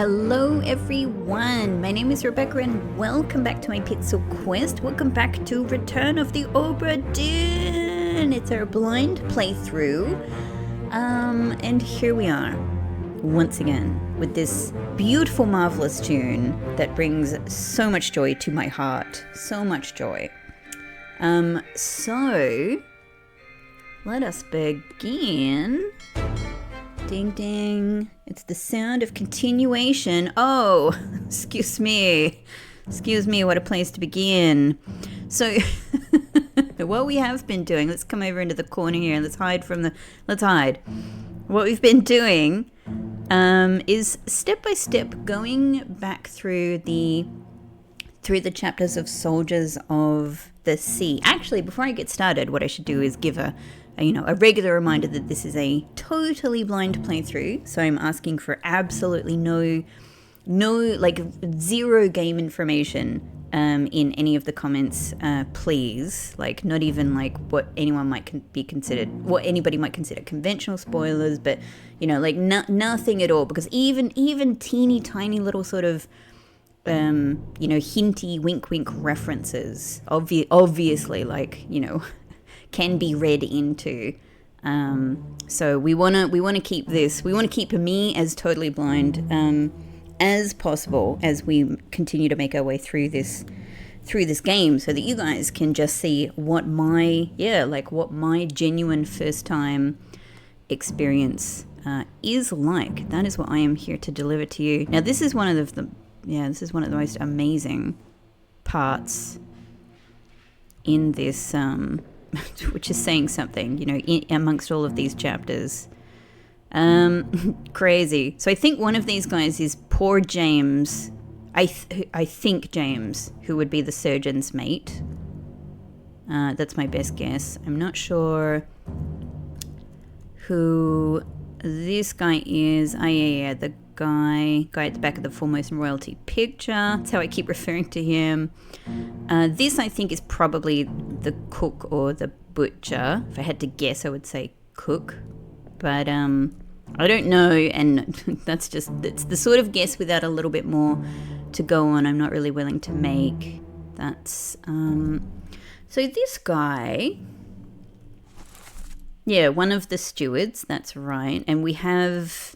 Hello everyone, my name is Rebecca and welcome back to my Pixel Quest. Welcome back to Return of the Obra Dinn. It's our blind playthrough. And here we are, once again, with this beautiful, marvelous tune that brings so much joy to my heart. So much joy. So, let us begin. Ding ding. It's the sound of continuation. Oh, excuse me. Excuse me, what a place to begin. So, what we have been doing, let's come over into the corner here and let's hide. What we've been doing is step by step going back through the chapters of Soldiers of the Sea. Actually, before I get started, what I should do is give a regular reminder that this is a totally blind playthrough. So I'm asking for absolutely no, zero game information in any of the comments, please. Like, not even like what anyone might what anybody might consider conventional spoilers, but nothing at all. Because even teeny tiny little sort of hinty wink references, obviously, can be read into. So we wanna keep me as totally blind as possible as we continue to make our way through this game, so that you guys can just see what my genuine first time experience is like. That is what I am here to deliver to you. Now this is one of the most amazing parts in this which is saying something, amongst all of these chapters. Crazy. So I think one of these guys is poor James. I think James, who would be the surgeon's mate. That's my best guess. I'm not sure who this guy is. The guy at the back of the Foremost Royalty picture. That's how I keep referring to him. This, I think, is probably the cook or the butcher. If I had to guess, I would say cook. But I don't know, and it's the sort of guess without a little bit more to go on. I'm not really willing to make. That's so this guy, one of the stewards. That's right, and we have.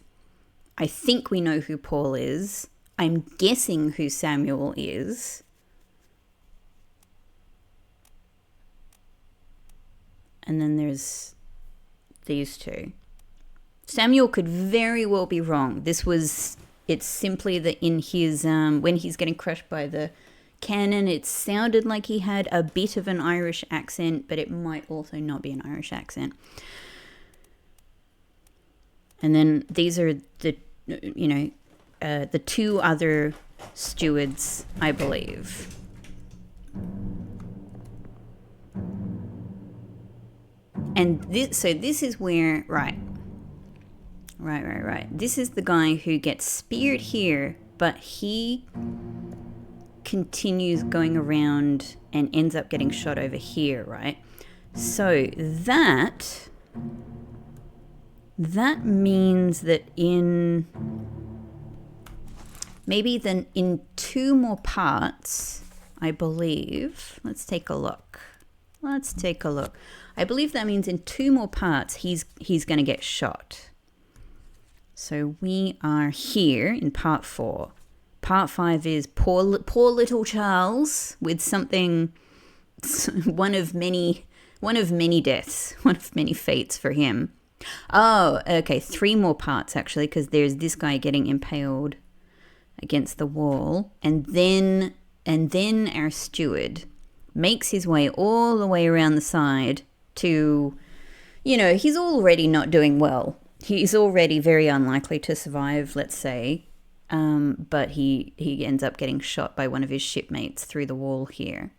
I think we know who Paul is. I'm guessing who Samuel is. And then there's these two. Samuel could very well be wrong. It's simply that in his, when he's getting crushed by the cannon, it sounded like he had a bit of an Irish accent, but it might also not be an Irish accent. And then these are the two other stewards, I believe. And this is where, right. This is the guy who gets speared here, but he continues going around and ends up getting shot over here, right? So that means that in two more parts, I believe. Let's take a look. I believe that means in two more parts he's going to get shot. So we are here in part 4. Part 5 is poor little Charles with something, one of many deaths, one of many fates for him. Oh, okay, 3 more parts actually, because there's this guy getting impaled against the wall, and then our steward makes his way all the way around the side to, he's already not doing well. He's already very unlikely to survive, let's say, but he ends up getting shot by one of his shipmates through the wall here.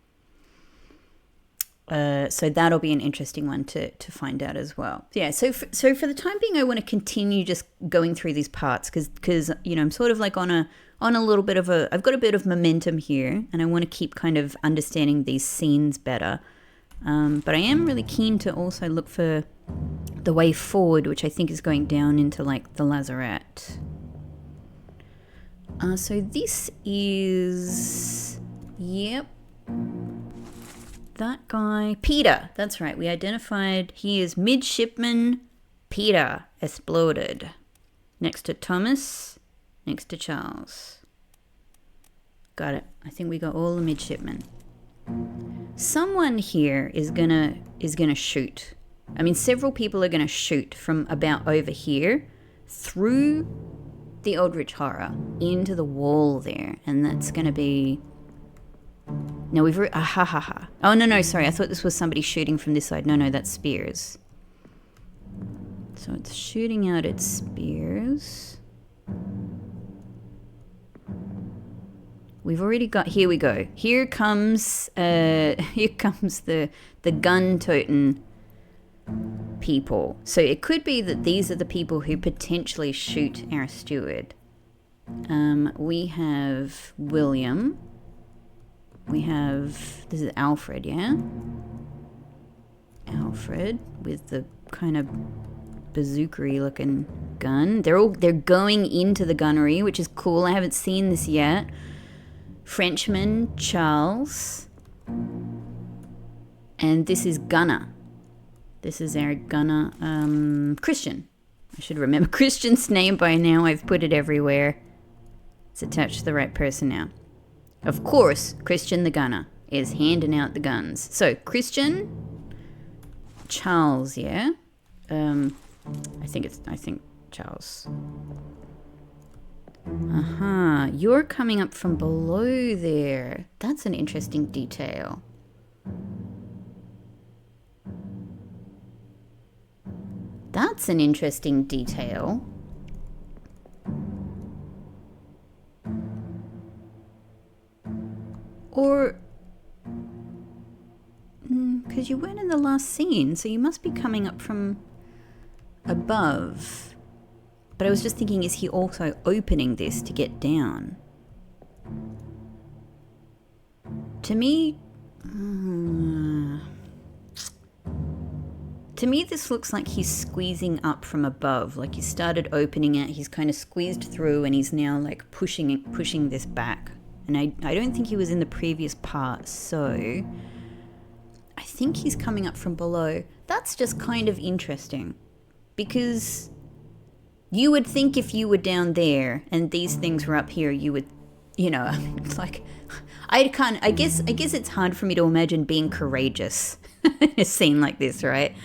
So that'll be an interesting one to find out as well. Yeah, so for the time being, I want to continue just going through these parts because I'm sort of like on a little bit of I've got a bit of momentum here, and I want to keep kind of understanding these scenes better. But I am really keen to also look for the way forward, which I think is going down into like the lazarette. So this is, yep, that guy, Peter. That's right. We identified he is midshipman Peter exploded. Next to Thomas, next to Charles. Got it. I think we got all the midshipmen. Someone here is gonna shoot. I mean, several people are gonna shoot from about over here through the Eldritch Horror into the wall there, and that's gonna be. No, we've Oh no, sorry. I thought this was somebody shooting from this side. No, that's spears. So it's shooting out its spears. We've already got. Here we go. Here comes the gun-toting people. So it could be that these are the people who potentially shoot our steward. We have William. We have, this is Alfred, yeah? Alfred with the kind of bazookery looking gun. They're going into the gunnery, which is cool. I haven't seen this yet. Frenchman, Charles. And this is Gunner. This is our gunner, Christian. I should remember Christian's name by now. I've put it everywhere. It's attached to the right person now. Of course, Christian the gunner is handing out the guns. So, Christian, Charles, yeah? I think Charles. You're coming up from below there. That's an interesting detail. That's an interesting detail. Or, because you weren't in the last scene, so you must be coming up from above. But I was just thinking, is he also opening this to get down? To me, this looks like he's squeezing up from above. Like he started opening it, he's kind of squeezed through, and he's now like pushing this back. And I don't think he was in the previous part, so I think he's coming up from below. That's just kind of interesting, because you would think if you were down there and these things were up here, you would, I mean, it's like, I guess it's hard for me to imagine being courageous in a scene like this, right?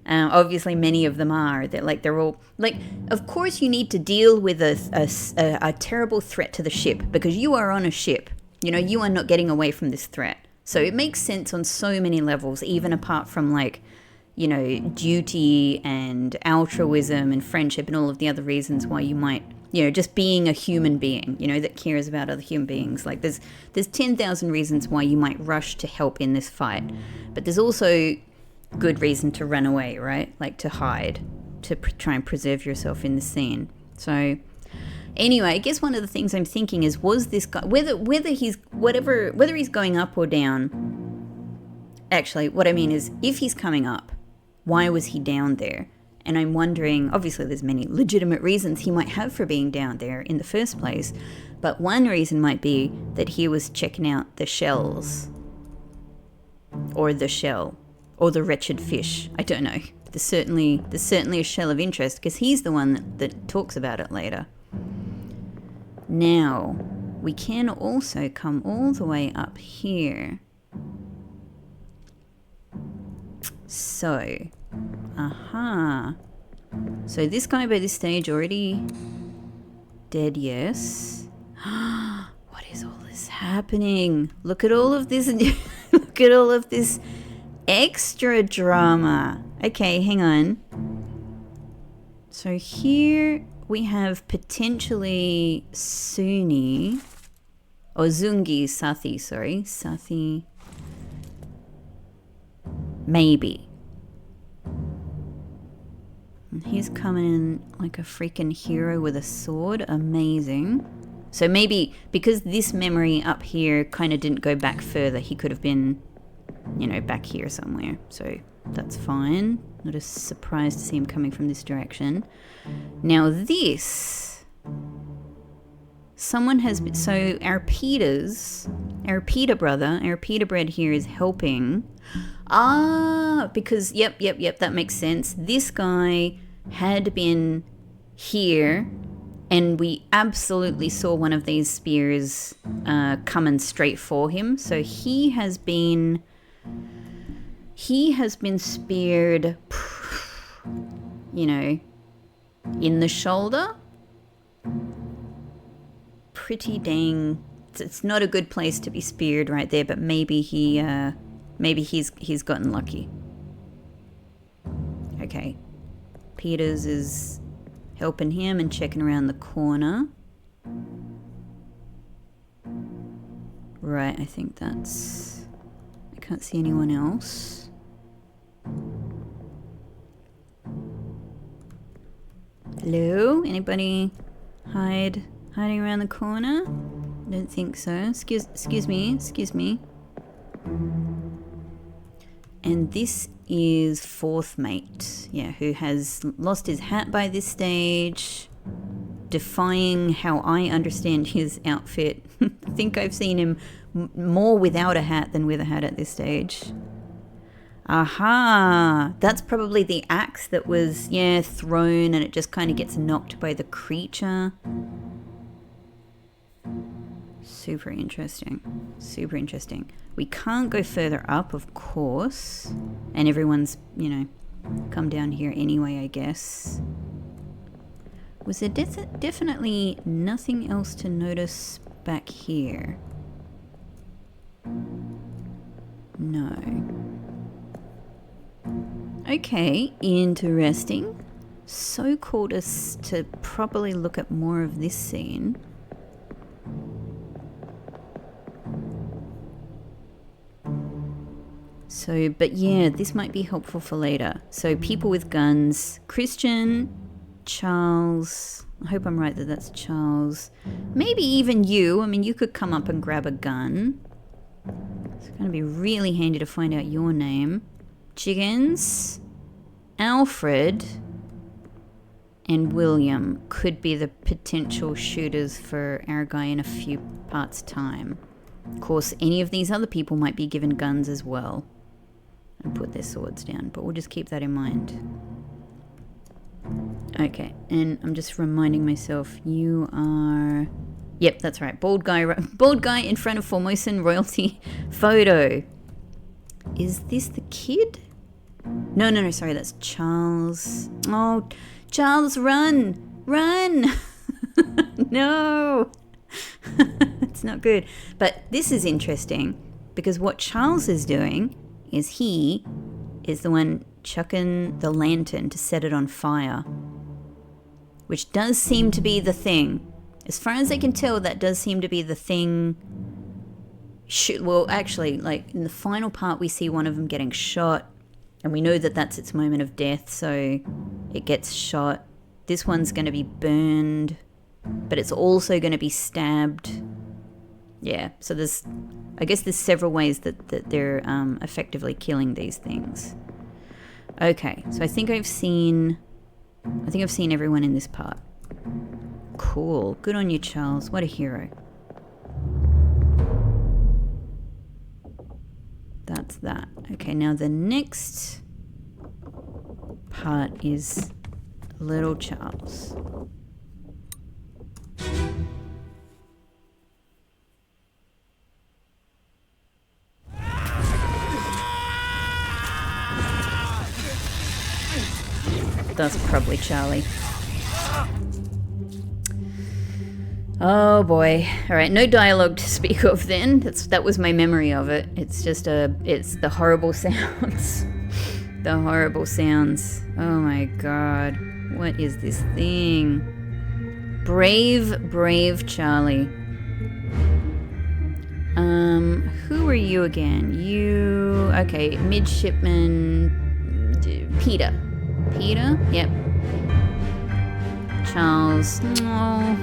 Obviously, many of them are. They're all like. Of course, you need to deal with a terrible threat to the ship because you are on a ship. You are not getting away from this threat. So it makes sense on so many levels, even apart from duty and altruism and friendship and all of the other reasons why you might, just being a human being, that cares about other human beings. Like there's 10,000 reasons why you might rush to help in this fight, but there's also good reason to run away, right? Like to hide, to try and preserve yourself in the scene. So anyway, I guess one of the things I'm thinking is, was this guy, whether he's going up or down, actually what I mean is, if he's coming up, why was he down there? And I'm wondering, obviously there's many legitimate reasons he might have for being down there in the first place, but one reason might be that he was checking out the shells, or the shell, or the wretched fish. I don't know. There's certainly a shell of interest, because he's the one that talks about it later. Now, we can also come all the way up here. So, So this guy by this stage already dead, yes. What is all this happening? Look at all of this. Look at all of this extra drama. Okay, hang on. So here we have potentially Zungi, Sathi. Maybe. And he's coming in like a freaking hero with a sword. Amazing. So maybe because this memory up here kind of didn't go back further, he could have been, back here somewhere. So that's fine. Not a surprise to see him coming from this direction. Now this someone has been, so our Peter brother, our Peter bread here is helping. Because, yep, that makes sense. This guy had been here, and we absolutely saw one of these spears coming straight for him. So he has been speared, you know, in the shoulder. Pretty dang. It's not a good place to be speared right there, but maybe he's gotten lucky. Okay. Peters is helping him and checking around the corner. Right, I think that's... I can't see anyone else. Hello? Anybody hiding around the corner? Don't think so. Excuse me. And this is fourth mate, yeah, who has lost his hat by this stage, defying how I understand his outfit. I think I've seen him more without a hat than with a hat at this stage. Aha! That's probably the axe that was, yeah, thrown and it just kind of gets knocked by the creature. Super interesting. We can't go further up, of course. And everyone's, you know, come down here anyway, I guess. Was there definitely nothing else to notice back here? No. Okay, interesting. So cool to properly look at more of this scene. So, but yeah, this might be helpful for later. So people with guns, Christian, Charles, I hope I'm right that that's Charles. Maybe even you. I mean, you could come up and grab a gun. It's going to be really handy to find out your name. Jiggins, Alfred, and William could be the potential shooters for our guy in a few parts' time. Of course, any of these other people might be given guns as well and put their swords down, but we'll just keep that in mind. Okay, and I'm just reminding myself, you are... Yep, that's right. Bald guy in front of Formosan royalty photo. Is this the kid? No, sorry, that's Charles. Oh, Charles, run! No! It's not good. But this is interesting because what Charles is doing is he is the one chucking the lantern to set it on fire, which does seem to be the thing. As far as I can tell, that does seem to be the thing. Well, actually, like in the final part, we see one of them getting shot, and we know that that's its moment of death, so it gets shot. This one's going to be burned, but it's also going to be stabbed. Yeah, so I guess there's several ways that they're effectively killing these things. Okay, so I think I've seen everyone in this part. Cool. Good on you, Charles. What a hero. That's that. Okay, now the next part is little Charles. That's probably Charlie. Oh boy. Alright, no dialogue to speak of then. That was my memory of it. It's just it's the horrible sounds. The horrible sounds. Oh my god. What is this thing? Brave Charlie. Who are you again? Okay, midshipman Peter. Yep. Charles. Oh,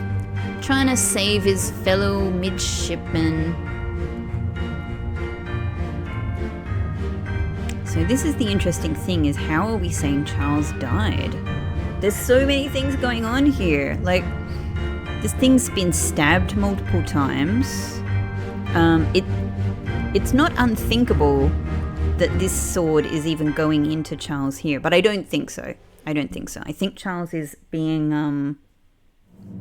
trying to save his fellow midshipmen. So this is the interesting thing, is how are we saying Charles died? There's so many things going on here. Like, This thing's been stabbed multiple times. It's not unthinkable that this sword is even going into Charles here, but I don't think so. I think Charles is being,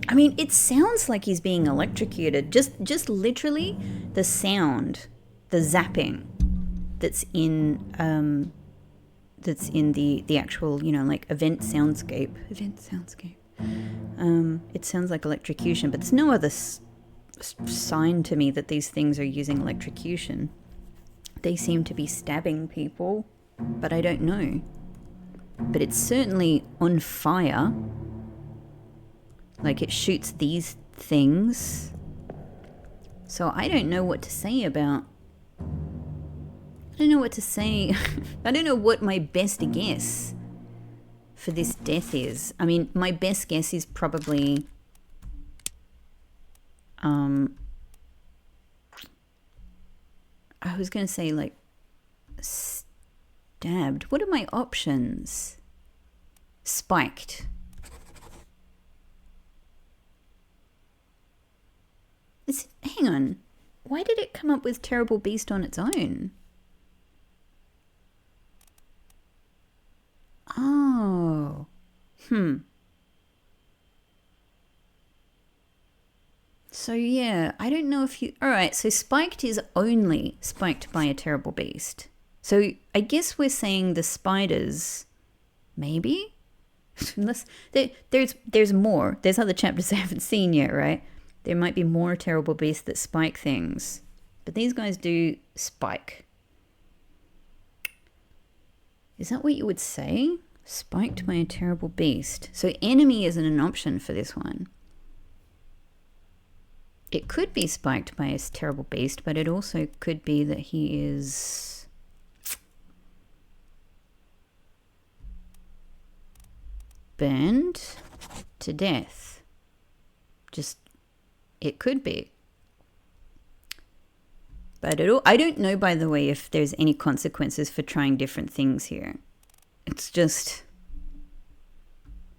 I mean, it sounds like he's being electrocuted. Just literally the sound, the zapping that's in the actual, you know, like event soundscape. It sounds like electrocution, but there's no other sign to me that these things are using electrocution. They seem to be stabbing people, but I don't know. But it's certainly on fire. Like it shoots these things. So I don't know what to say about... I don't know what to say. I don't know what my best guess for this death is. I mean, my best guess is probably... I was going to say like stabbed. What are my options? Spiked. Hang on. Why did it come up with terrible beast on its own? Oh. So yeah, I don't know if you... Alright, so spiked is only spiked by a terrible beast. So I guess we're saying the spiders... Maybe? Unless... There's more. There's other chapters I haven't seen yet, right? There might be more terrible beasts that spike things. But these guys do spike. Is that what you would say? Spiked by a terrible beast. So enemy isn't an option for this one. It could be spiked by a terrible beast, but it also could be that he is... burned to death. Just, it could be. But I don't know, by the way, if there's any consequences for trying different things here. It's just...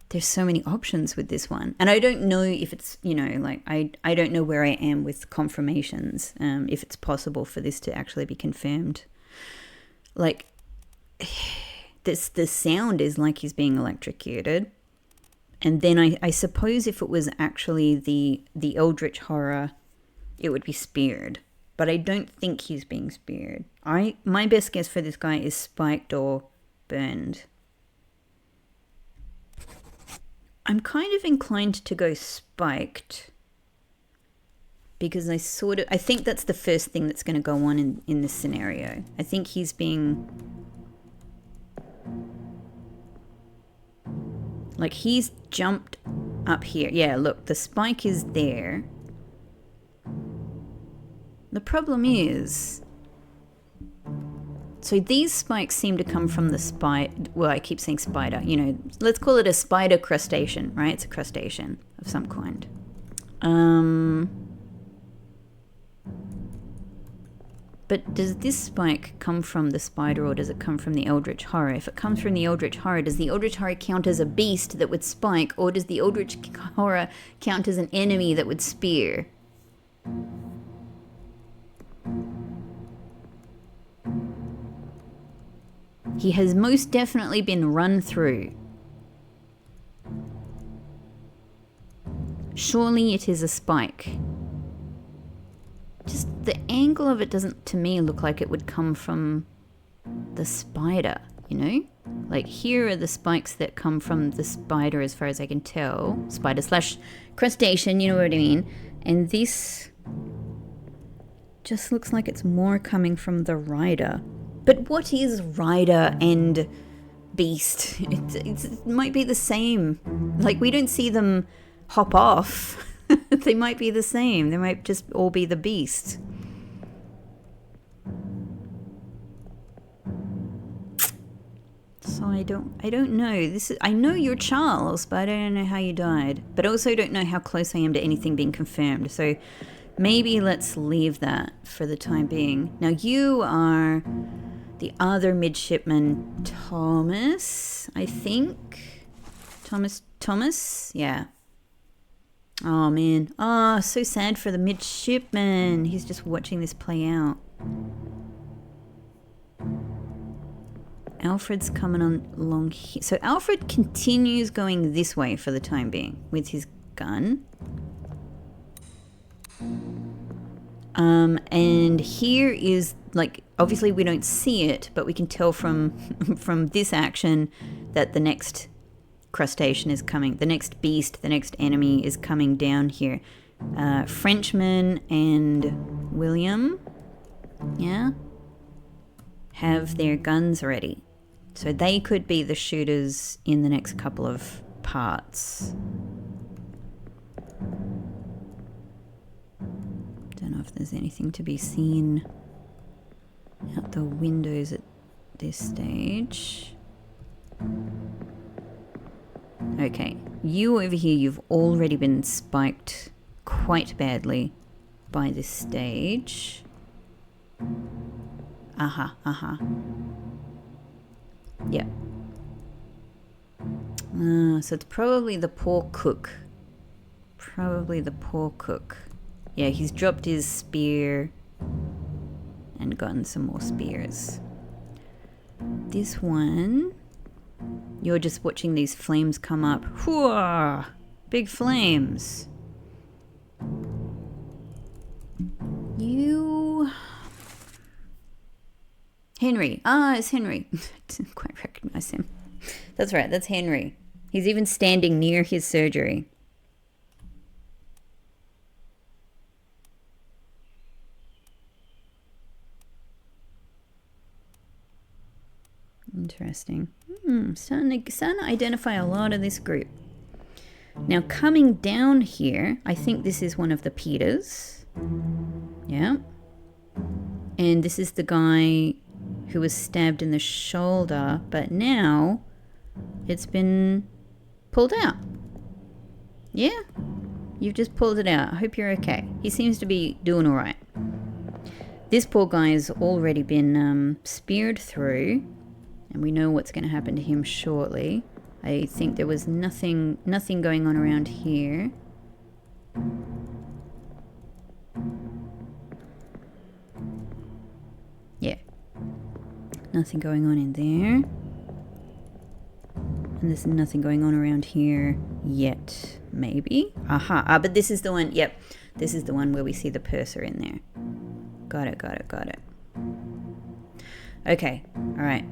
There's so many options with this one. And I don't know if it's, you know, like, I don't know where I am with confirmations, if it's possible for this to actually be confirmed. Like, the sound is like he's being electrocuted. And then I suppose if it was actually the eldritch horror, it would be speared. But I don't think he's being speared. My best guess for this guy is spiked or burned. I'm kind of inclined to go spiked because I think that's the first thing that's going to go on in this scenario. I think he's being... Like, he's jumped up here. Yeah, look, the spike is there. The problem is... So these spikes seem to come from the spider. Well, I keep saying spider. You know, let's call it a spider crustacean, right? It's a crustacean of some kind. But does this spike come from the spider or does it come from the eldritch horror? If it comes from the eldritch horror, does the eldritch horror count as a beast that would spike, or does the eldritch horror count as an enemy that would spear? He has most definitely been run through. Surely it is a spike. Just the angle of it doesn't, to me, look like it would come from the spider, you know? Like, here are the spikes that come from the spider, as far as I can tell. Spider slash crustacean, you know what I mean? And this just looks like it's more coming from the rider. But what is rider and beast? It might be the same. Like, we don't see them hop off. They might be the same. They might just all be the beast. So I don't know. I know you're Charles, but I don't know how you died. But I also don't know how close I am to anything being confirmed. So maybe let's leave that for the time being. Now you are the other midshipman, Thomas, I think. Thomas, yeah. Oh, man. Oh, so sad for the midshipman. He's just watching this play out. Alfred's coming on along here. So Alfred continues going this way for the time being with his gun. And here is, like, obviously we don't see it, but we can tell from from this action that the next crustacean is coming. The next beast, the next enemy is coming down here. Frenchman and William, yeah, have their guns ready. So they could be the shooters in the next couple of parts. Don't know if there's anything to be seen out the windows at this stage. Okay, you over here, you've already been spiked quite badly by this stage. Yep. So it's probably the poor cook. Yeah, he's dropped his spear and gotten some more spears. This one, you're just watching these flames come up. Whoa! Big flames. Henry. Ah, it's Henry. I didn't quite recognize him. That's right, that's Henry. He's even standing near his surgery. Interesting. Starting to identify a lot of this group. Now, coming down here, I think this is one of the Peters. Yeah. And this is the guy who was stabbed in the shoulder, but now it's been pulled out. Yeah. You've just pulled it out. I hope you're okay. He seems to be doing all right. This poor guy has already been speared through. And we know what's going to happen to him shortly. I think there was nothing going on around here. Yeah. Nothing going on in there. And there's nothing going on around here yet. Maybe? Aha. But this is the one. Yep. This is the one where we see the purser in there. Got it. Okay. All right.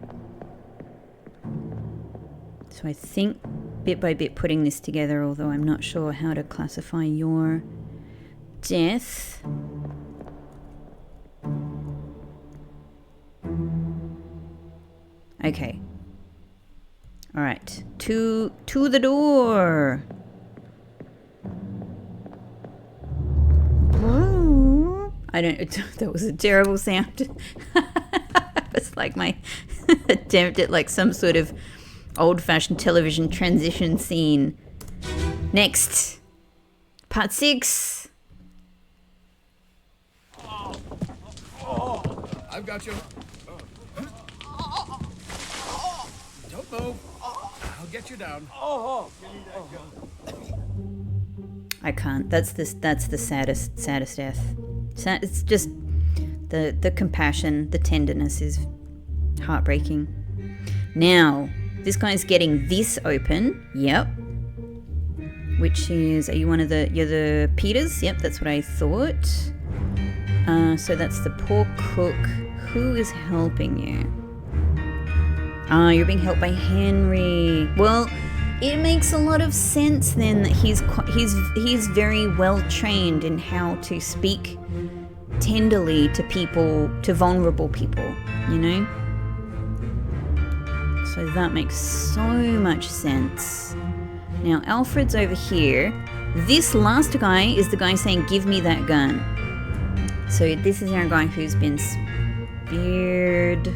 So I think bit by bit putting this together, although I'm not sure how to classify your death. Okay. All right. To the door. I don't. That was a terrible sound. It's like my attempt at like some sort of old-fashioned television transition scene. Next, part 6. I've got you. Don't move. I'll get you down. I can't. That's the saddest death. It's just the compassion, the tenderness is heartbreaking. Now, this guy's getting this open. Yep. Which is, are you one of the, you're the Peters? Yep, that's what I thought. So that's the poor cook. Who is helping you? Ah, you're being helped by Henry. Well, it makes a lot of sense then that he's very well trained in how to speak tenderly to people, to vulnerable people, you know? So that makes so much sense. Now, Alfred's over here. This last guy is the guy saying, give me that gun. So this is our guy who's been speared.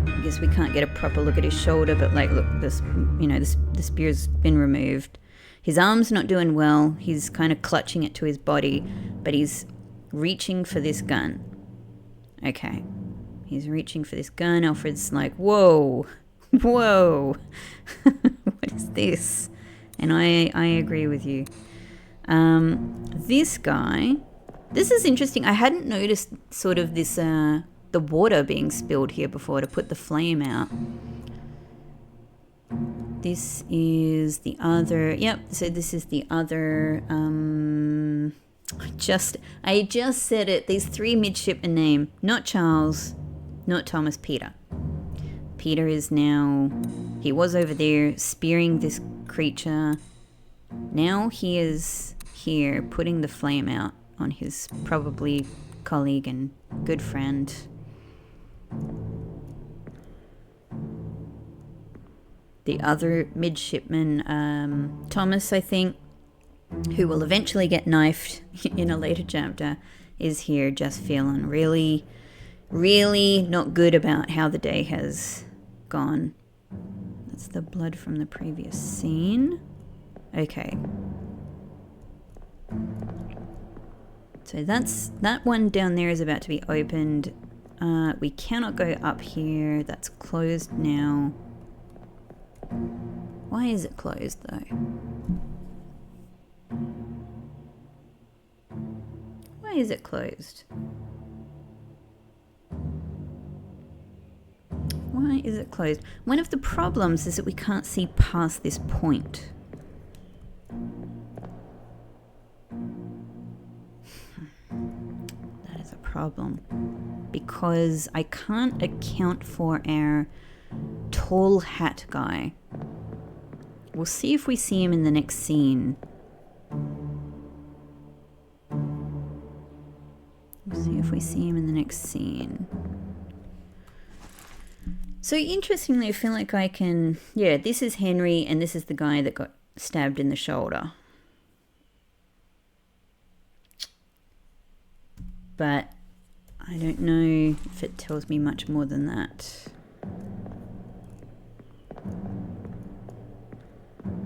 I guess we can't get a proper look at his shoulder, but like, look, this, you know, the spear's been removed. His arm's not doing well. He's kind of clutching it to his body, but he's reaching for this gun. Okay. He's reaching for this gun. Alfred's like, whoa. What is this? And I agree with you. This guy, this is interesting. I hadn't noticed sort of this, the water being spilled here before to put the flame out. This is the other, yep, so this is the other, I just said it. These 3 midshipmen name, not Charles, not Thomas, Peter. Peter is now, he was over there spearing this creature. Now he is here putting the flame out on his probably colleague and good friend. The other midshipman, Thomas, I think, who will eventually get knifed in a later chapter, is here just feeling really, really not good about how the day has gone. That's the blood from the previous scene. Okay. So that one down there is about to be opened. We cannot go up here. That's closed now. Why is it closed though? Why is it closed? Why is it closed? One of the problems is that we can't see past this point. That is a problem. Because I can't account for our tall hat guy. We'll see if we see him in the next scene. We'll see if we see him in the next scene. So interestingly, I feel like I can... Yeah, this is Henry and this is the guy that got stabbed in the shoulder. But I don't know if it tells me much more than that.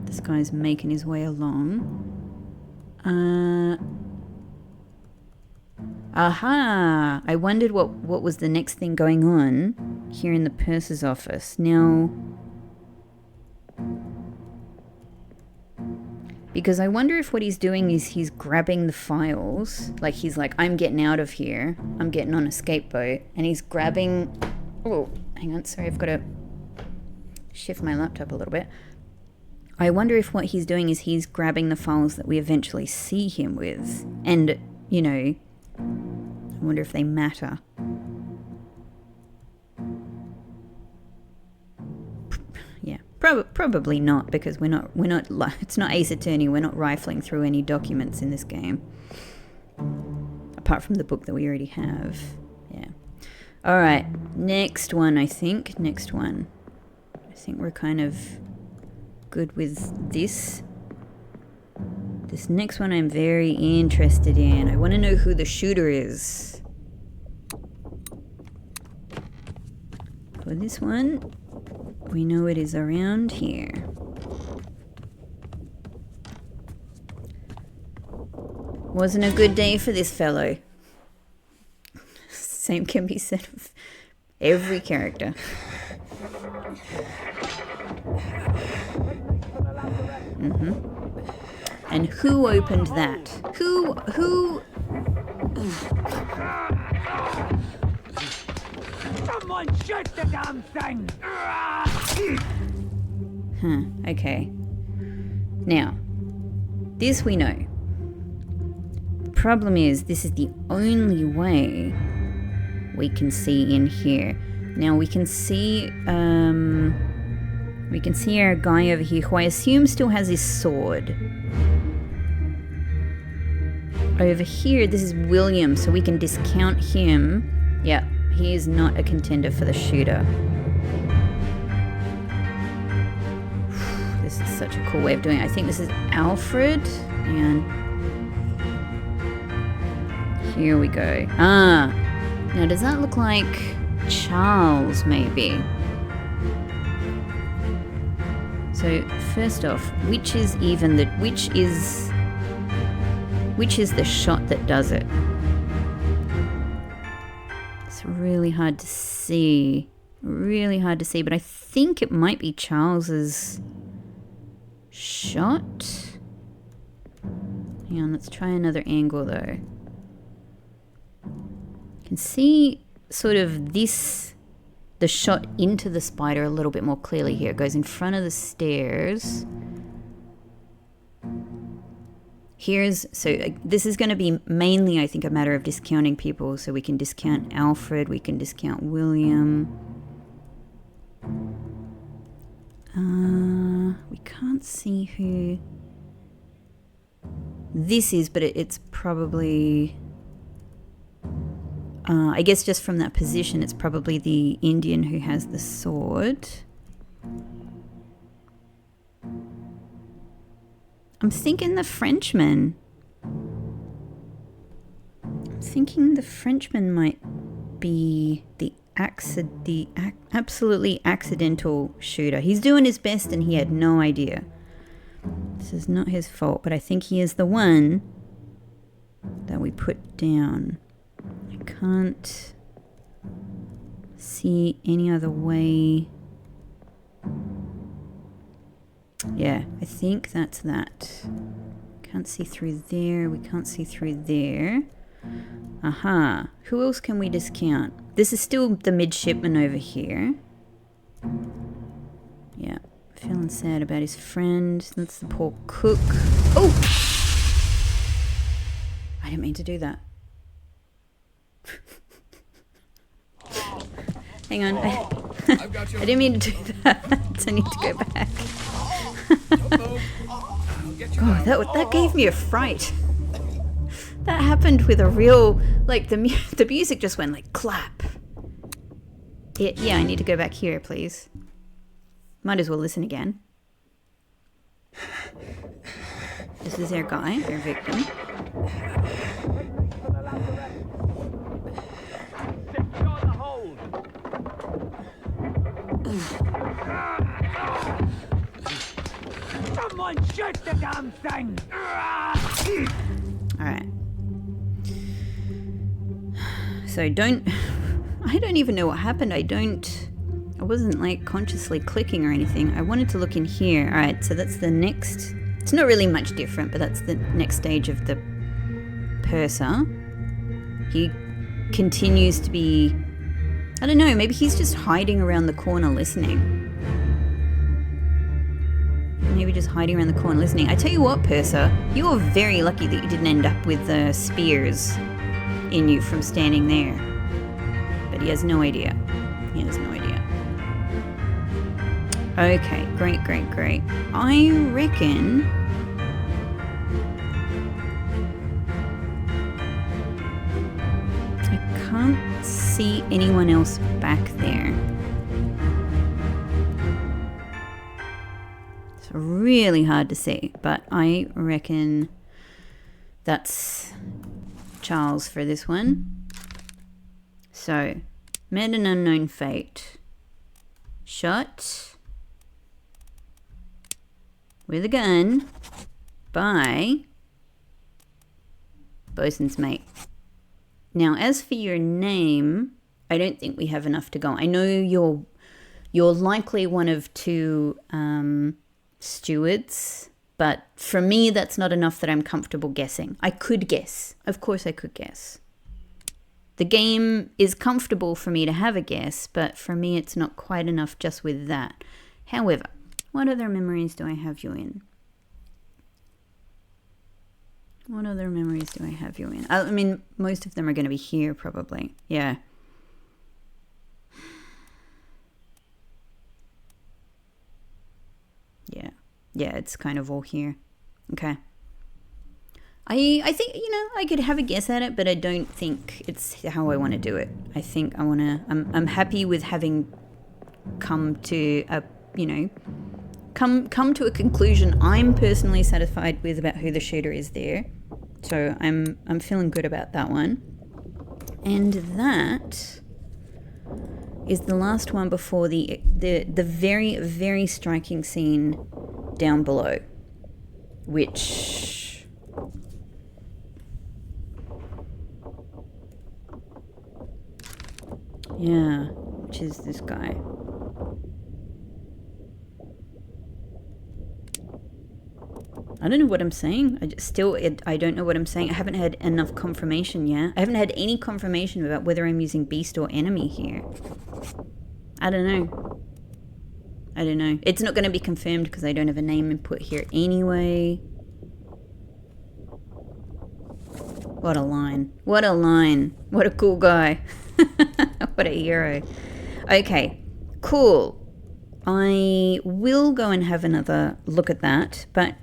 This guy's making his way along. Aha! I wondered what was the next thing going on here in the purser's office. Now, because I wonder if what he's doing is he's grabbing the files. Like he's like, I'm getting out of here. I'm getting on a skateboat. And he's grabbing... Oh, hang on. Sorry, I've got to shift my laptop a little bit. I wonder if what he's doing is he's grabbing the files that we eventually see him with. And, you know, I wonder if they matter. Yeah, probably not, because we're not, it's not Ace Attorney, we're not rifling through any documents in this game. Apart from the book that we already have. Yeah. Alright, next one, I think. Next one. I think we're kind of good with this. This next one I'm very interested in. I want to know who the shooter is. For this one, we know it is around here. Wasn't a good day for this fellow. Same can be said of every character. And who opened that? Who? Someone shoot the damn thing! Huh, okay. Now, this we know. The problem is, this is the only way we can see in here. Now, we can see our guy over here, who I assume still has his sword. Over here, this is William, so we can discount him. Yeah, he is not a contender for the shooter. This is such a cool way of doing it. I think this is Alfred, and here we go. Ah, now does that look like Charles, maybe? So first off, which is the shot that does it? It's really hard to see. Really hard to see, but I think it might be Charles's shot. Hang on, let's try another angle though. You can see sort of this, the shot into the spider a little bit more clearly here. It goes in front of the stairs. So this is going to be mainly, I think, a matter of discounting people. So we can discount Alfred, we can discount William. We can't see who this is, but it's probably, I guess just from that position, it's probably the Indian who has the sword. I'm thinking the Frenchman. I'm thinking the Frenchman might be the absolutely accidental shooter. He's doing his best and he had no idea. This is not his fault, but I think he is the one that we put down. I can't see any other way. Yeah, I think that's that. Can't see through there. We can't see through there. Aha. Who else can we discount? This is still the midshipman over here. Yeah. Feeling sad about his friend. That's the poor cook. Oh! I didn't mean to do that. Hang on. I've got you. I didn't mean to do that. I need to go back. God, that gave me a fright. That happened with a real, like, the music just went like clap. Yeah, I need to go back here, please. Might as well listen again. This is our guy, our victim. Someone shoot the damn thing! Alright. So I don't even know what happened. I wasn't like consciously clicking or anything. I wanted to look in here. Alright, so that's the next, it's not really much different, but that's the next stage of the purser. He continues to be, I don't know, maybe he's just hiding around the corner listening. Maybe just hiding around the corner listening. I tell you what, Purser, you're very lucky that you didn't end up with spears in you from standing there. But he has no idea. He has no idea. Okay, great. I reckon... I can't see anyone else back there. Really hard to see, but I reckon that's Charles for this one. So, met an unknown fate. Shot with a gun by bosun's mate. Now, as for your name, I don't think we have enough to go. I know you're likely one of two stewards, but for me that's not enough that I'm comfortable guessing. I could guess. Of course I could guess. The game is comfortable for me to have a guess, but for me it's not quite enough just with that. However, what other memories do I have you in? What other memories do I have you in? I mean, most of them are going to be here probably. Yeah. Yeah, it's kind of all here. Okay. I think, I could have a guess at it, but I don't think it's how I want to do it. I think I'm happy with having come to a, come to a conclusion I'm personally satisfied with about who the shooter is there. So I'm feeling good about that one. And that is the last one before the very, very striking scene down below, which is this guy. I don't know what I'm saying. I don't know what I'm saying. I haven't had enough confirmation yet. I haven't had any confirmation about whether I'm using beast or enemy here. I don't know. It's not going to be confirmed because I don't have a name input here anyway. What a line. What a line. What a cool guy. What a hero. Okay, cool. I will go and have another look at that, but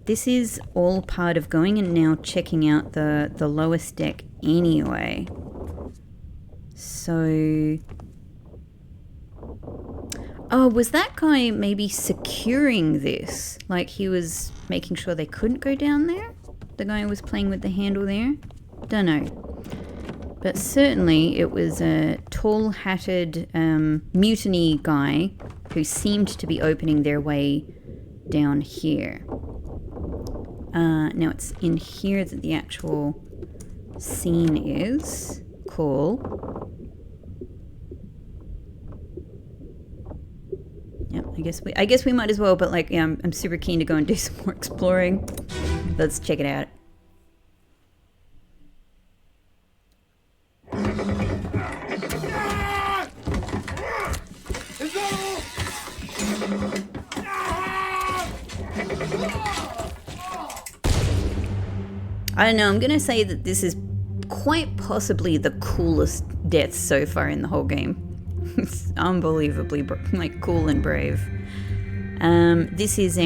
this is all part of going and now checking out the lowest deck anyway. So... Oh, was that guy maybe securing this? Like he was making sure they couldn't go down there? The guy who was playing with the handle there? Don't know. But certainly it was a tall-hatted mutiny guy who seemed to be opening their way down here. Now it's in here that the actual scene is. Cool. Yeah, I guess we might as well, but like, yeah, I'm super keen to go and do some more exploring. Let's check it out. I don't know, I'm gonna say that this is quite possibly the coolest death so far in the whole game. It's unbelievably cool and brave. This is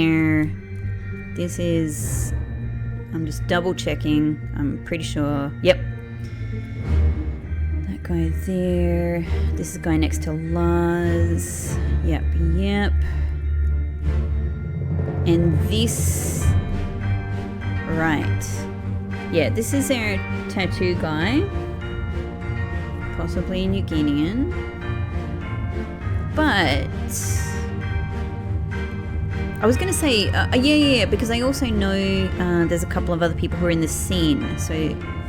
I'm just double checking. I'm pretty sure. Yep. That guy there. This is the guy next to Laz. Yep. And this, right. Yeah, this is our tattoo guy. Possibly New Guinean. But I was going to say, yeah, because I also know there's a couple of other people who are in this scene. So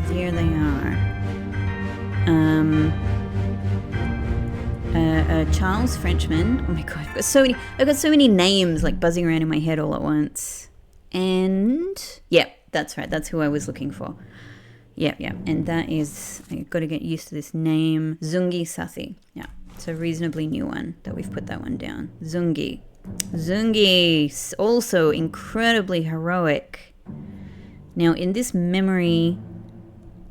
there they are. Charles, Frenchman. Oh my god, I've got so many names like buzzing around in my head all at once. And yeah, that's right. That's who I was looking for. Yeah. And that is, I've got to get used to this name. Zungi Sathi. Yeah. It's a reasonably new one that we've put that one down. Zungi, also incredibly heroic. Now in this memory,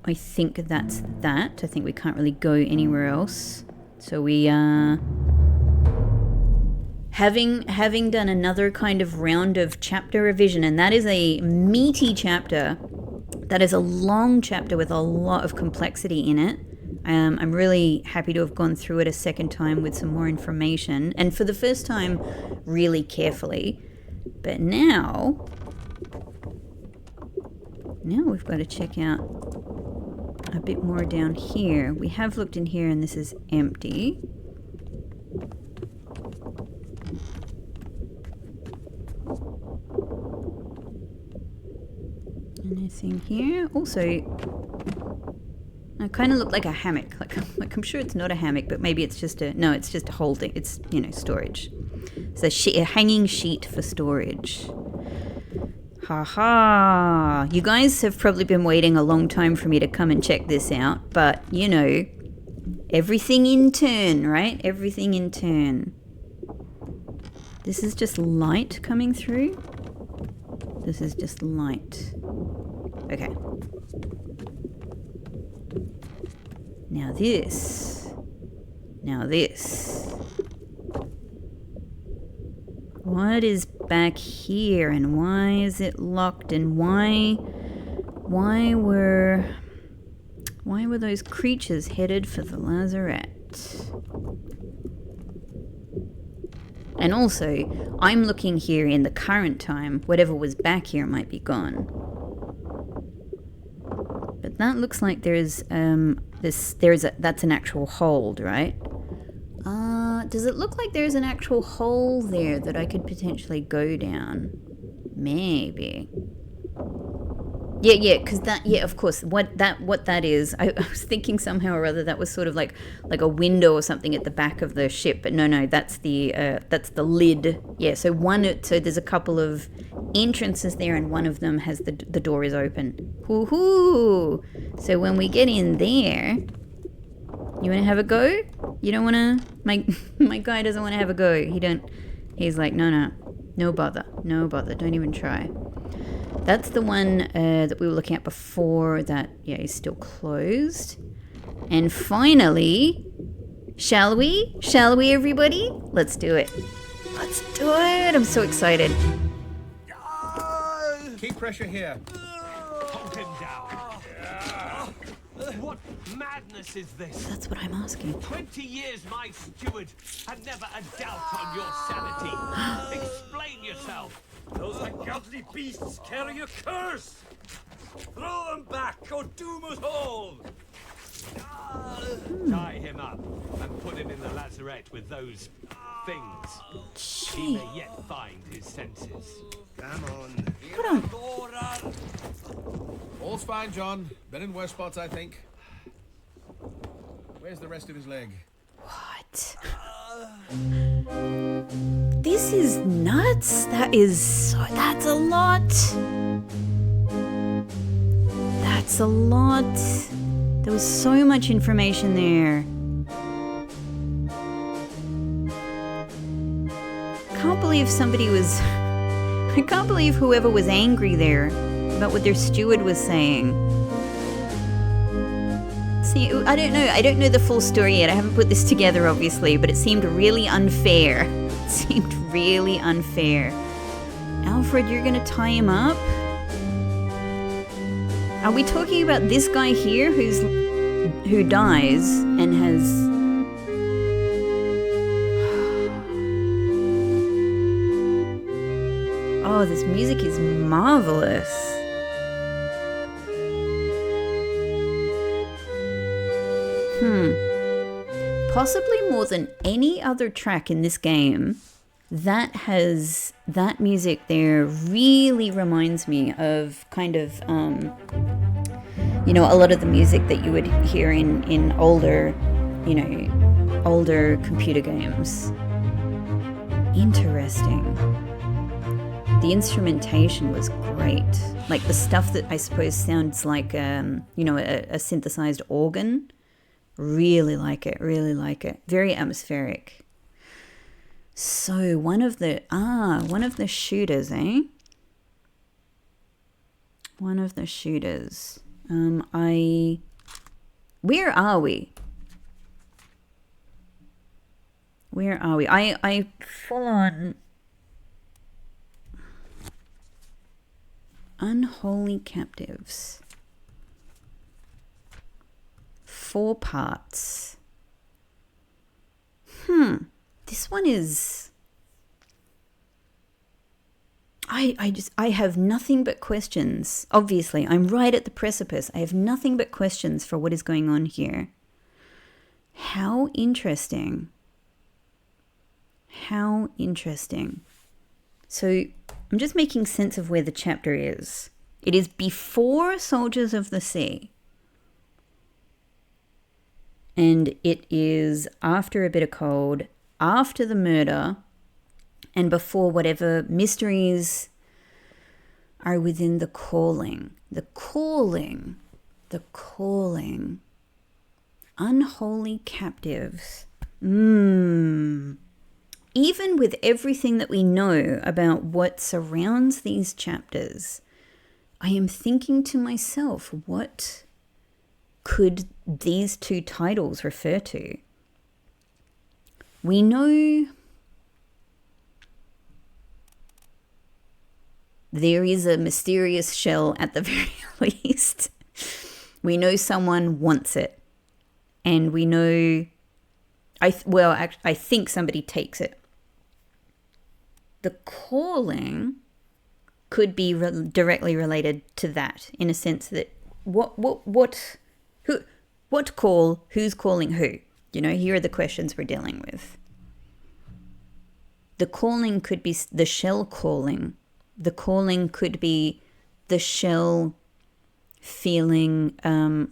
I think that's that. I think we can't really go anywhere else. So we having done another kind of round of chapter revision, and that is a meaty chapter. That is a long chapter with a lot of complexity in it. I'm really happy to have gone through it a second time with some more information, and for the first time really carefully. But now we've got to check out a bit more down here. We have looked in here and this is empty. Anything here? Also, it kind of looked like a hammock. Like I'm sure it's not a hammock, but maybe it's just a holding. It's, storage. It's a hanging sheet for storage. Haha. You guys have probably been waiting a long time for me to come and check this out, but everything in turn, right? Everything in turn. This is just light coming through. This is just light. Okay. Now this. What is back here, and why is it locked, and why were those creatures headed for the lazarette? And also, I'm looking here in the current time. Whatever was back here might be gone. But that looks like that's an actual hold, right? Does it look like there's an actual hole there that I could potentially go down? Maybe. Yeah, because of course, what that is, I was thinking somehow or other that was sort of like a window or something at the back of the ship, but no, that's the lid. Yeah, so there's a couple of entrances there, and one of them has the door is open. Hoo-hoo! So when we get in there, you want to have a go? You don't want to? My guy doesn't want to have a go. He's like, no bother, don't even try. That's the one that we were looking at before that, yeah, is still closed. And finally, shall we, everybody? Let's do it. I'm so excited. Keep pressure here. Hold him down. What madness is this? That's what I'm asking. 20 years my steward, and never a doubt on your sanity. Explain yourself. Those ungodly beasts carry a curse! Throw them back or doom us all! Tie him up and put him in the lazarette with those things. He may yet find his senses. Come on. Hold on. All's fine, John. Been in worse spots, I think. Where's the rest of his leg? What? This is nuts. That's a lot. That's a lot. There was so much information there. I can't believe whoever was angry there about what their steward was saying. See, I don't know the full story yet. I haven't put this together, obviously, but it seemed really unfair. Alfred, you're gonna tie him up? Are we talking about this guy here who dies and has... Oh, this music is marvelous. Possibly more than any other track in this game, that music there really reminds me of kind of, a lot of the music that you would hear in older computer games. Interesting. The instrumentation was great. Like the stuff that I suppose sounds like, a synthesized organ. Really like it. Very atmospheric. So one of the shooters, eh? One of the shooters. Where are we? I full on unholy captives. 4 parts. This one is... I have nothing but questions. Obviously, I'm right at the precipice. I have nothing but questions for what is going on here. How interesting. So, I'm just making sense of where the chapter is. It is before Soldiers of the Sea. And it is after a bit of cold, after the murder, and before whatever mysteries are within the calling. The calling. Unholy captives. Even with everything that we know about what surrounds these chapters, I am thinking to myself, what could these 2 titles refer to? We know there is a mysterious shell at the very least. We know someone wants it. And we know... I think somebody takes it. The calling could be directly related to that, in a sense that what call, who's calling who? Here are the questions we're dealing with. The calling could be the shell calling. The calling could be the shell feeling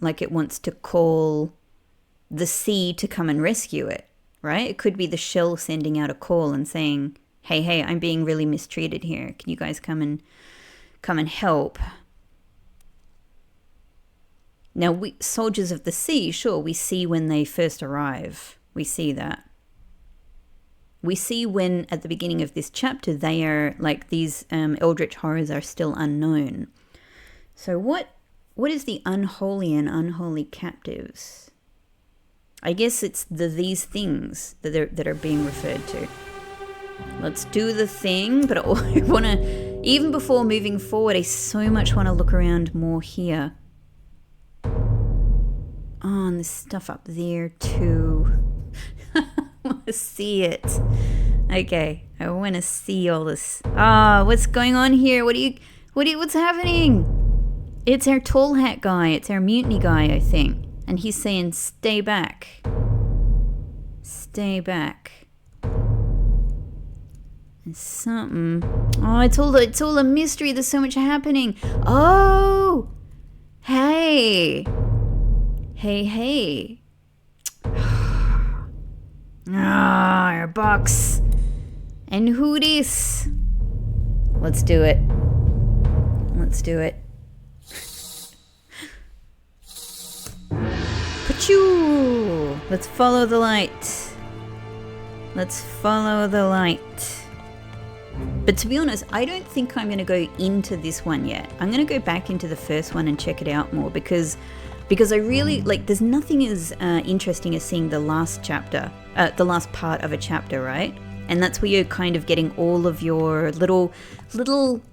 like it wants to call the sea to come and rescue it, right? It could be the shell sending out a call and saying, hey, I'm being really mistreated here. Can you guys come and help? Now, we soldiers of the sea, sure, we see when they first arrive. We see that. We see when, at the beginning of this chapter, they are, like, these eldritch horrors are still unknown. So what is the unholy and unholy captives? I guess it's these things that are being referred to. Let's do the thing, but I want to, even before moving forward, I so much want to look around more here. Oh, and there's stuff up there too. I want to see it. Okay, I want to see all this. Ah, what's going on here? What's happening? It's our tall hat guy. It's our mutiny guy, I think. And he's saying, stay back. Stay back. And something. Oh, it's all a mystery. There's so much happening. Oh! Hey! Hey. Ah, our box. And who this? Let's do it. Pachoo! Let's follow the light. But to be honest, I don't think I'm going to go into this one yet. I'm going to go back into the first one and check it out more because I really, like, there's nothing as interesting as seeing the last chapter, the last part of a chapter, right? And that's where you're kind of getting all of your little,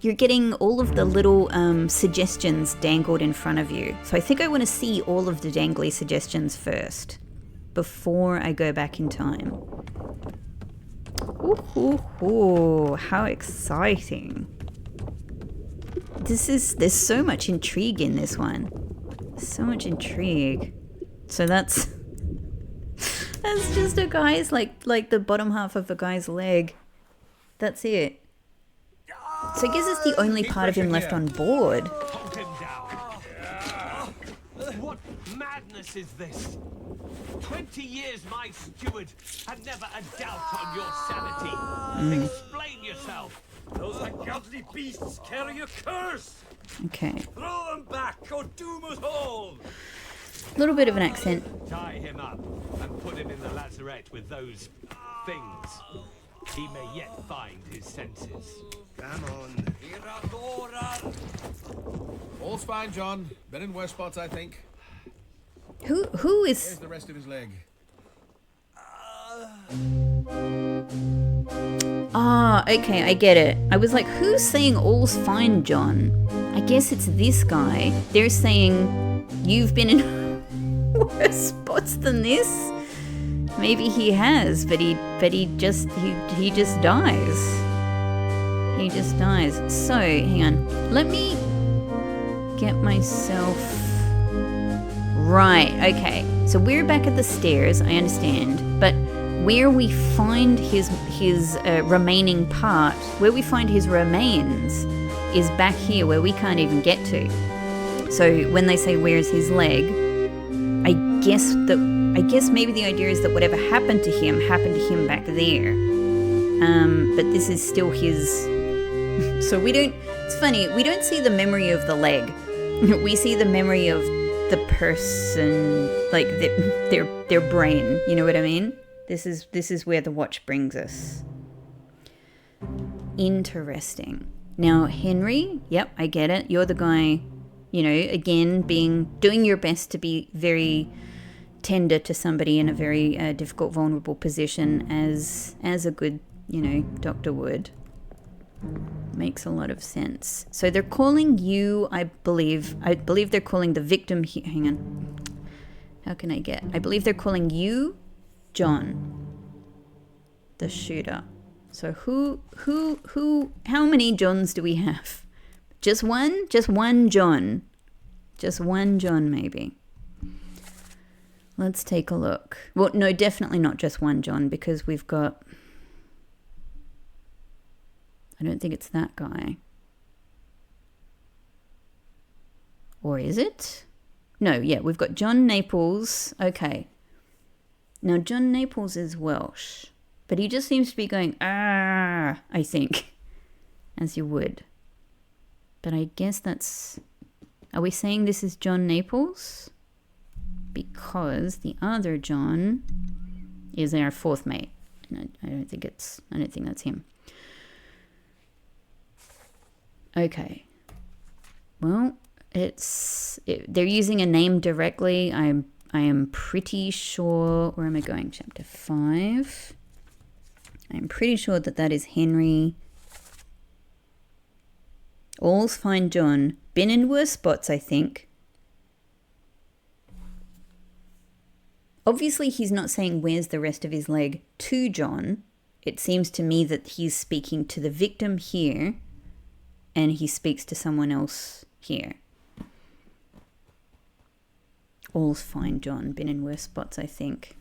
you're getting all of the little suggestions dangled in front of you. So I think I want to see all of the dangly suggestions first before I go back in time. Ooh, how exciting. There's so much intrigue in this one. So much intrigue. So that's just a guy's like the bottom half of a guy's leg. That's it. So I guess it's the only part of him left on board. Hold him down. What madness is this? 20 years my steward had never a doubt on your sanity. Explain yourself. Those ungodly beasts carry a curse. Okay. Throw them back or doom us all. A little bit of an accent. Tie him up and put him in the lazarette with those things. He may yet find his senses. Come on. All's fine, John. Been in worse spots, I think. Who Here's is... the rest of his leg. Ah, okay, I get it. I was like, who's saying all's fine, John? I guess it's this guy. They're saying you've been in worse spots than this. Maybe he has, but he just dies. He just dies. So, hang on. Let me get myself right. Okay. So we're back at the stairs, I understand, but where we find his remaining part, where we find his remains, is back here where we can't even get to. So when they say where's his leg, I guess maybe the idea is that whatever happened to him back there. But this is still his. So we don't. It's funny. We don't see the memory of the leg. We see the memory of the person, like their brain. You know what I mean? This is where the watch brings us. Interesting. Now, Henry, yep, I get it. You're the guy, you know, again, doing your best to be very tender to somebody in a very difficult, vulnerable position, as a good, you know, doctor would. Makes a lot of sense. So they're calling you, I believe they're calling the victim here. Hang on. How can I believe they're calling you John, the shooter. So how many Johns do we have? Just one? Just one John. Just one John, maybe. Let's take a look. Well, no, definitely not just one John, because we've got... I don't think it's that guy. Or is it? No, yeah, we've got John Naples. Okay. Now, John Naples is Welsh. But he just seems to be going, ah, I think, as you would. But I guess that's... Are we saying this is John Naples? Because the other John is our fourth mate. And I don't think that's him. Okay. Well, they're using a name directly. I am pretty sure... Where am I going? Chapter 5. I'm pretty sure that is Henry. All's fine, John. Been in worse spots, I think. Obviously, he's not saying where's the rest of his leg to John. It seems to me that he's speaking to the victim here, and he speaks to someone else here. All's fine, John. Been in worse spots, I think.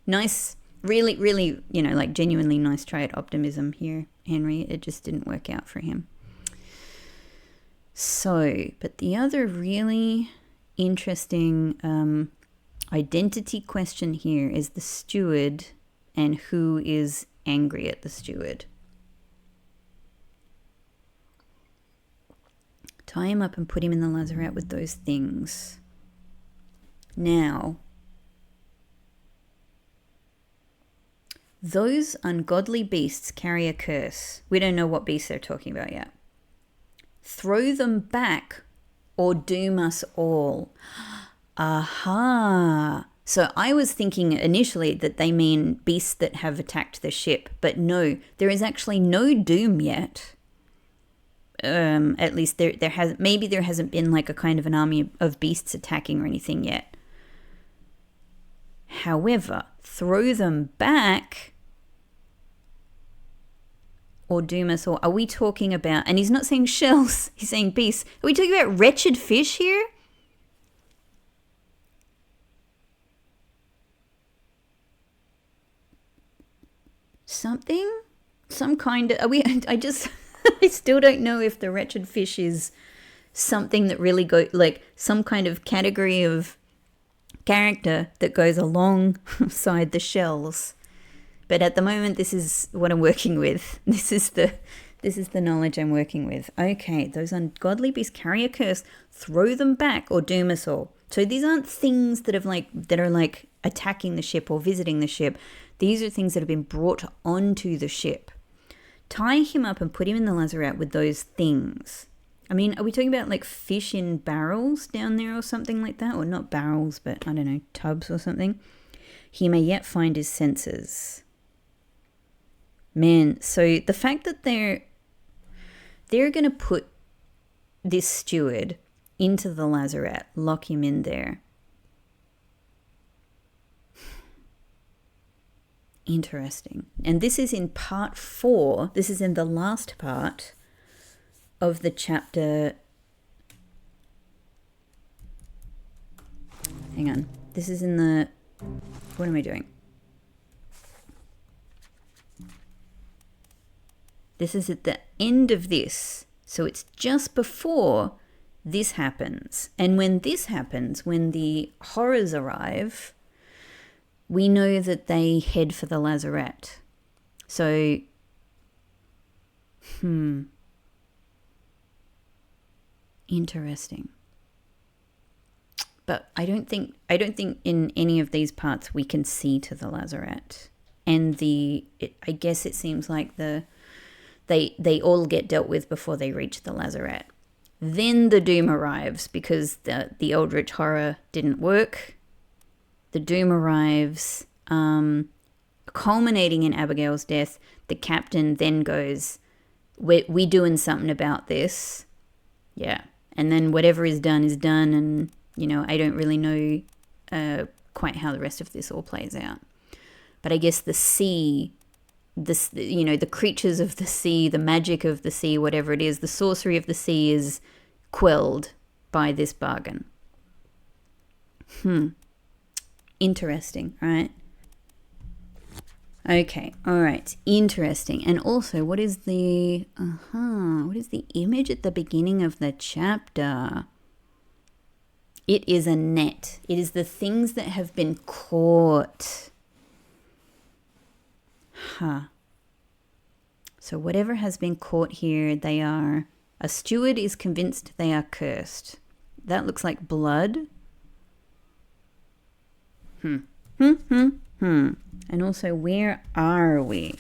Nice, really, really, like genuinely nice try at optimism here, Henry. It just didn't work out for him. So, but the other really interesting identity question here is the steward and who is angry at the steward. Tie him up and put him in the lazarette with those things. Now, those ungodly beasts carry a curse. We don't know what beasts they're talking about yet. Throw them back or doom us all. Aha. So I was thinking initially that they mean beasts that have attacked the ship, but no, there is actually no doom yet. At least there hasn't been like a kind of an army of beasts attacking or anything yet. However, throw them back or doom us all. Are we talking about, and he's not saying shells, he's saying beasts. Are we talking about wretched fish here? Something? Some kind of, I still don't know if the wretched fish is something that really like some kind of category of character that goes alongside the shells. But at the moment, this is what I'm working with. This is the knowledge I'm working with. Okay, those ungodly beasts carry a curse. Throw them back or doom us all. So these aren't things that are like attacking the ship or visiting the ship. These are things that have been brought onto the ship. Tie him up and put him in the lazarette with those things. I mean, are we talking about like fish in barrels down there or something like that? Or not barrels, but I don't know, tubs or something. He may yet find his senses. Man, so the fact that they're going to put this steward into the lazarette, lock him in there. Interesting. And this is in part 4. This is in the last part of the chapter. Hang on. This is in the... What am I doing? This is at the end of this. So it's just before this happens. And when this happens, when the horrors arrive, we know that they head for the lazarette. So, interesting. But I don't think in any of these parts we can see to the lazarette. And I guess it seems like they all get dealt with before they reach the lazarette. Then the doom arrives because the eldritch horror didn't work. The doom arrives, culminating in Abigail's death. The captain then goes, we doing something about this. Yeah. And then whatever is done, and, I don't really know quite how the rest of this all plays out. But I guess the sea, the creatures of the sea, the magic of the sea, whatever it is, the sorcery of the sea is quelled by this bargain. Interesting, right? Okay, all right, interesting. And also, what is the image at the beginning of the chapter? It is a net. It is the things that have been caught. Huh. So whatever has been caught here, they are... A steward is convinced they are cursed. That looks like blood. And also, where are we?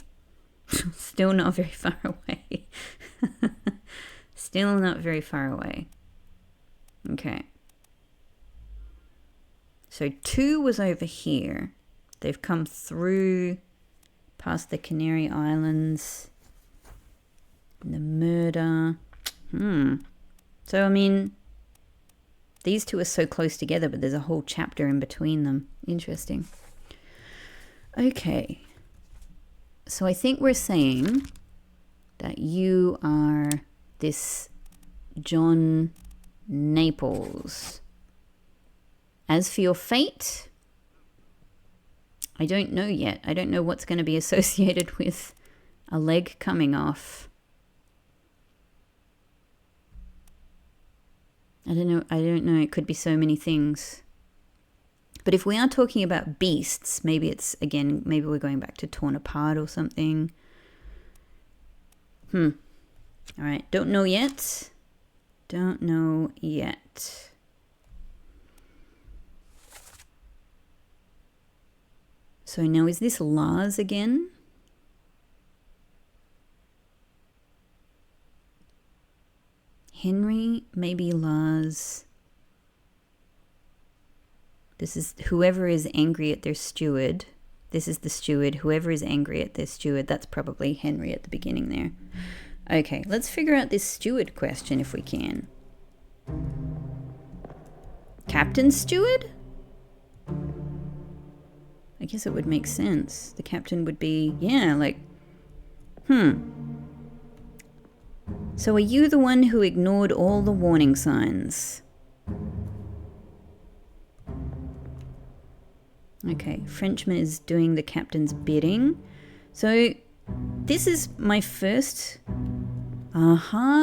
Still not very far away. Still not very far away. Okay. So 2 was over here. They've come through past the Canary Islands. The murder. So, I mean, these 2 are so close together, but there's a whole chapter in between them. Interesting. Okay. So I think we're saying that you are this John Naples. As for your fate, I don't know yet. I don't know what's going to be associated with a leg coming off. I don't know. It could be so many things. But if we are talking about beasts, maybe it's, again, maybe we're going back to torn apart or something. All right. Don't know yet. Don't know yet. So now is this Lars again? Henry, maybe Lars. This is whoever is angry at their steward. This is the steward. Whoever is angry at their steward, that's probably Henry at the beginning there. Okay, let's figure out this steward question if we can. Captain steward? I guess it would make sense. The captain would be, yeah, like, So are you the one who ignored all the warning signs? Okay, Frenchman is doing the captain's bidding. So this is my first... Aha!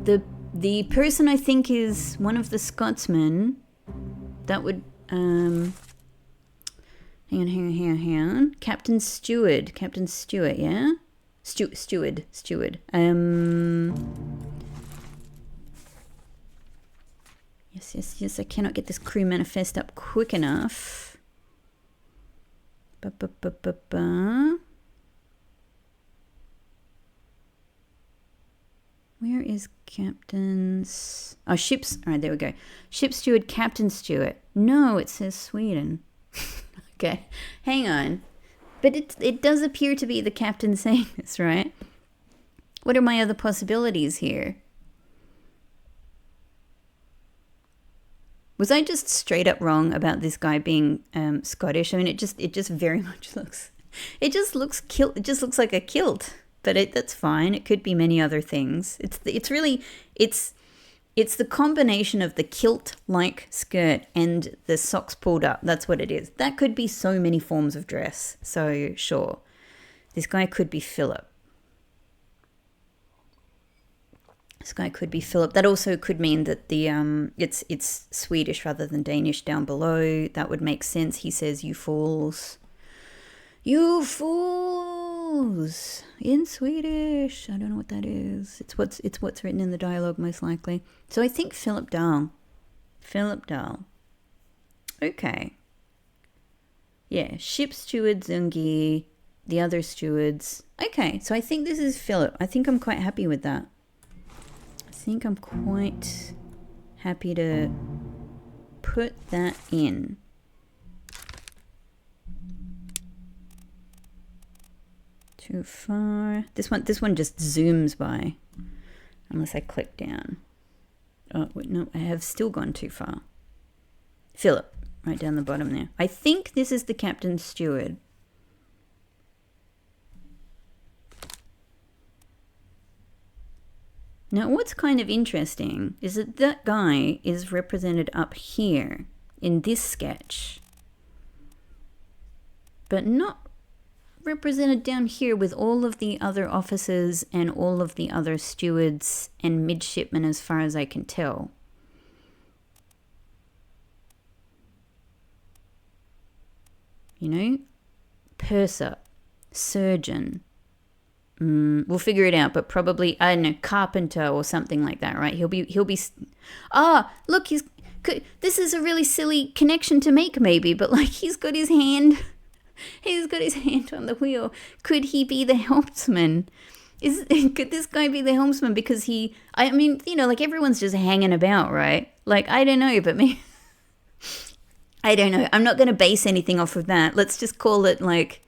The person I think is one of the Scotsmen. That would... hang on. Captain Stewart, yeah? Steward. Yes, I cannot get this crew manifest up quick enough. Where is captain's... Oh, ship's... All right, there we go. Ship steward, Captain Stewart. No, it says Sweden. Okay, hang on. But it does appear to be the captain saying this, right? What are my other possibilities here? Was I just straight up wrong about this guy being Scottish? I mean, it just very much looks... It just looks like a kilt. But that's fine. It could be many other things. It's the combination of the kilt-like skirt and the socks pulled up. That's what it is. That could be so many forms of dress. So sure, this guy could be Philip. That also could mean that the it's Swedish rather than Danish down below. That would make sense. He says, "You fools." You fools in Swedish. I don't know what that is. It's what's written in the dialogue most likely. So I think Philip Dahl. Okay. Yeah, ship steward Zungi, the other stewards. Okay, so I think this is Philip. I think I'm quite happy with that. I think I'm quite happy to put that in. Too far. This one just zooms by. Unless I click down. Oh, wait, no, I have still gone too far. Philip, right down the bottom there. I think this is the captain's steward. Now, what's kind of interesting is that guy is represented up here in this sketch, but not represented down here with all of the other officers and all of the other stewards and midshipmen as far as I can tell. You know, purser, surgeon. We'll figure it out, but probably, I don't know, carpenter or something like that, right? He'll be, look, this is a really silly connection to make maybe, but like he's got his hand on the wheel. Could he be the helmsman? Could this guy be the helmsman? Because I mean, you know, like everyone's just hanging about, right? Like, I don't know, but me, I don't know. I'm not going to base anything off of that. Let's just call it like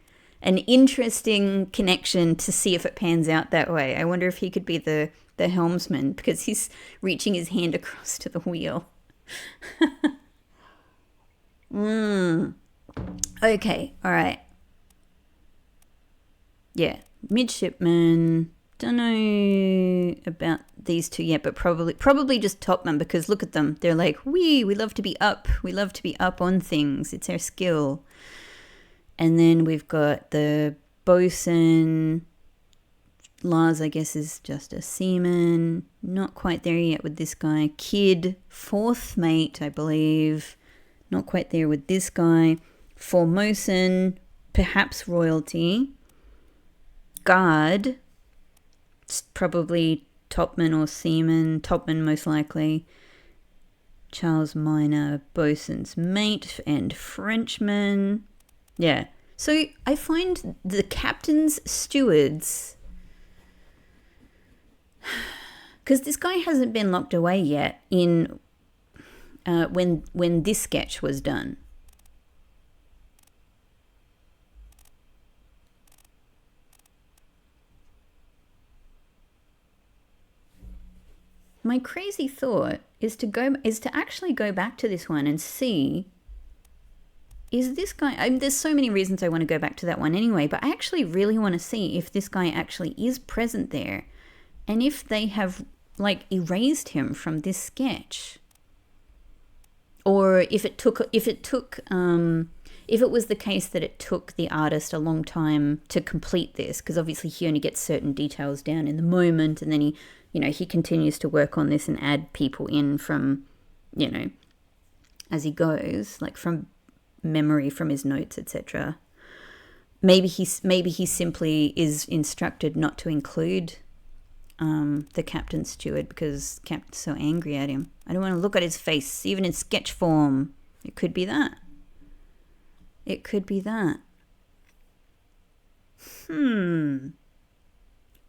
an interesting connection to see if it pans out that way. I wonder if he could be the helmsman because he's reaching his hand across to the wheel. Okay, all right. Yeah, midshipmen. Don't know about these two yet, but probably just topmen because look at them. They're like, we love to be up. We love to be up on things. It's our skill. And then we've got the bosun. Lars, I guess, is just a seaman. Not quite there yet with this guy. Kid, fourth mate, I believe. Not quite there with this guy. Formosan, perhaps royalty. Guard, it's probably topman or seaman. Topman most likely. Charles Minor, bosun's mate and Frenchman. Yeah. So I find the captain's stewards, because this guy hasn't been locked away yet in when this sketch was done. My crazy thought is to actually go back to this one and see, is this guy, there's so many reasons I want to go back to that one anyway, but I actually really want to see if this guy actually is present there and if they have like erased him from this sketch, or if it was the case that it took the artist a long time to complete this, because obviously he only gets certain details down in the moment, and then he continues to work on this and add people in from, as he goes, like from memory, from his notes, etc. Maybe he simply is instructed not to include the captain's steward because the captain's so angry at him. I don't want to look at his face, even in sketch form. It could be that. It could be that.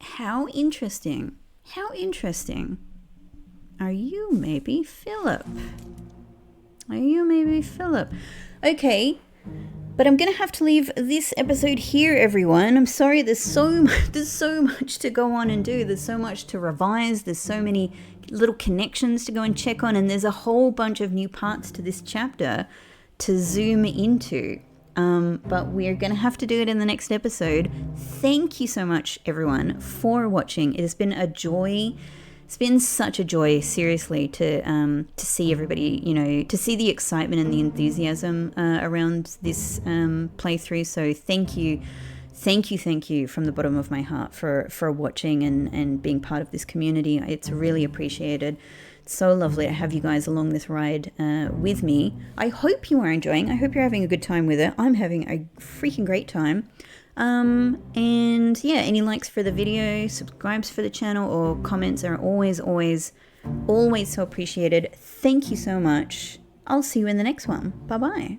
How interesting. How interesting. Are you maybe Philip? Okay, but I'm going to have to leave this episode here, everyone. I'm sorry, there's so much to go on and do. There's so much to revise. There's so many little connections to go and check on, and there's a whole bunch of new parts to this chapter to zoom into. But we're going to have to do it in the next episode. Thank you so much, everyone, for watching. It has been a joy. It's been such a joy, seriously, to see everybody, to see the excitement and the enthusiasm around this playthrough. So thank you from the bottom of my heart for watching and being part of this community. It's really appreciated. It's so lovely to have you guys along this ride with me. I hope you are enjoying. I hope you're having a good time with it. I'm having a freaking great time. And yeah, any likes for the video, subscribes for the channel, or comments are always so appreciated. Thank you so much. I'll see you in the next one. Bye bye.